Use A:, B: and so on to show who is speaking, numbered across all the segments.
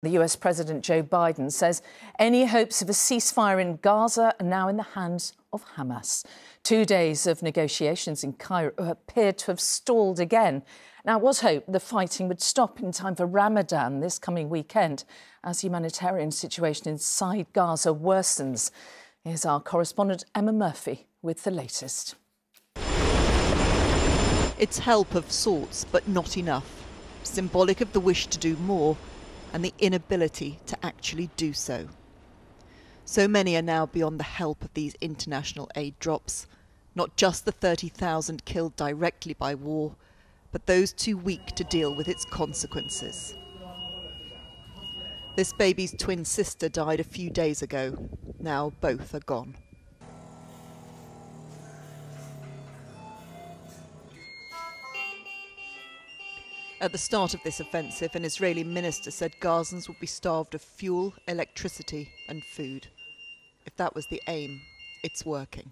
A: The US President Joe Biden says any hopes of a ceasefire in Gaza are now in the hands of Hamas. 2 days of negotiations in Cairo appear to have stalled again. Now, it was hoped the fighting would stop in time for Ramadan this coming weekend as the humanitarian situation inside Gaza worsens. Here's our correspondent Emma Murphy with the latest.
B: It's help of sorts, but not enough. Symbolic of the wish to do more and the inability to actually do so. So many are now beyond the help of these international aid drops. Not just the 30,000 killed directly by war, but those too weak to deal with its consequences. This baby's twin sister died a few days ago. Now both are gone. At the start of this offensive, an Israeli minister said Gazans would be starved of fuel, electricity and food. If that was the aim, it's working.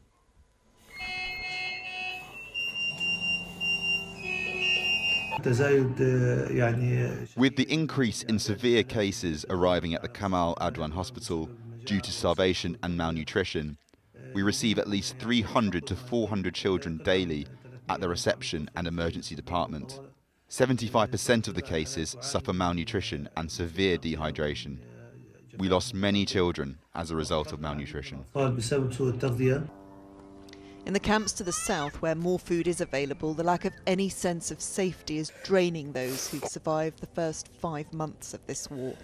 C: With the increase in severe cases arriving at the Kamal Adwan hospital due to starvation and malnutrition, we receive at least 300 to 400 children daily at the reception and emergency department. 75% of the cases suffer malnutrition and severe dehydration. We lost many children as a result of malnutrition.
B: In the camps to the south, where more food is available, the lack of any sense of safety is draining those who've survived the first 5 months of this war.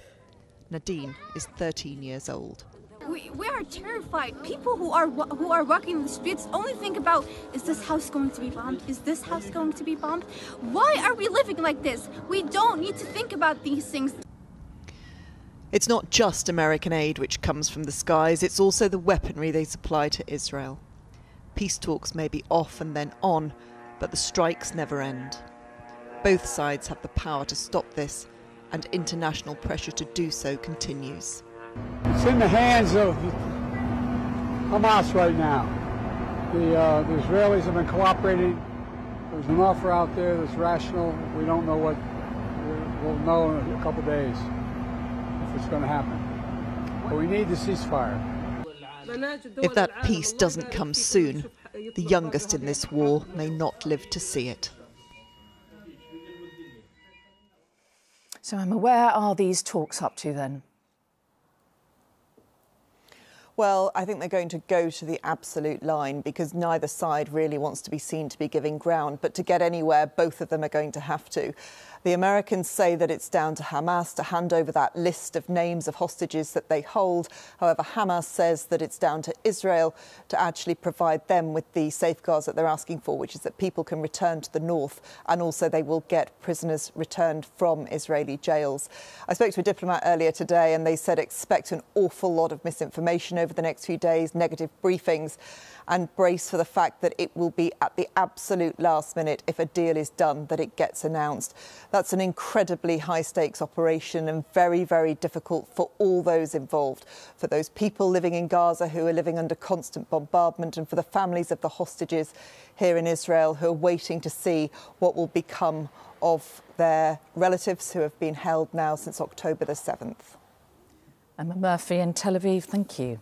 B: Nadine is 13 years old.
D: We are terrified. People who are walking the streets only think about, is this house going to be bombed? Is this house going to be bombed? Why are we living like this? We don't need to think about these things.
B: It's not just American aid which comes from the skies, it's also the weaponry they supply to Israel. Peace talks may be off and then on, but the strikes never end. Both sides have the power to stop this, and international pressure to do so continues.
E: It's in the hands of Hamas right now. The Israelis have been cooperating. There's an offer out there that's rational. We don't know what. We'll know in a couple of days if it's going to happen. But we need the ceasefire.
B: If that peace doesn't come soon, the youngest in this war may not live to see it.
A: So, Emma, where are these talks up to then?
B: Well, I think they're going to go to the absolute line because neither side really wants to be seen to be giving ground. But to get anywhere, both of them are going to have to. The Americans say that it's down to Hamas to hand over that list of names of hostages that they hold. However, Hamas says that it's down to Israel to actually provide them with the safeguards that they're asking for, which is that people can return to the north and also they will get prisoners returned from Israeli jails. I spoke to a diplomat earlier today and they said expect an awful lot of misinformation over the next few days, negative briefings, and brace for the fact that it will be at the absolute last minute, if a deal is done, that it gets announced. That's an incredibly high-stakes operation and very, very difficult for all those involved, for those people living in Gaza who are living under constant bombardment and for the families of the hostages here in Israel who are waiting to see what will become of their relatives who have been held now since October the 7th.
A: Emma Murphy in Tel Aviv, thank you.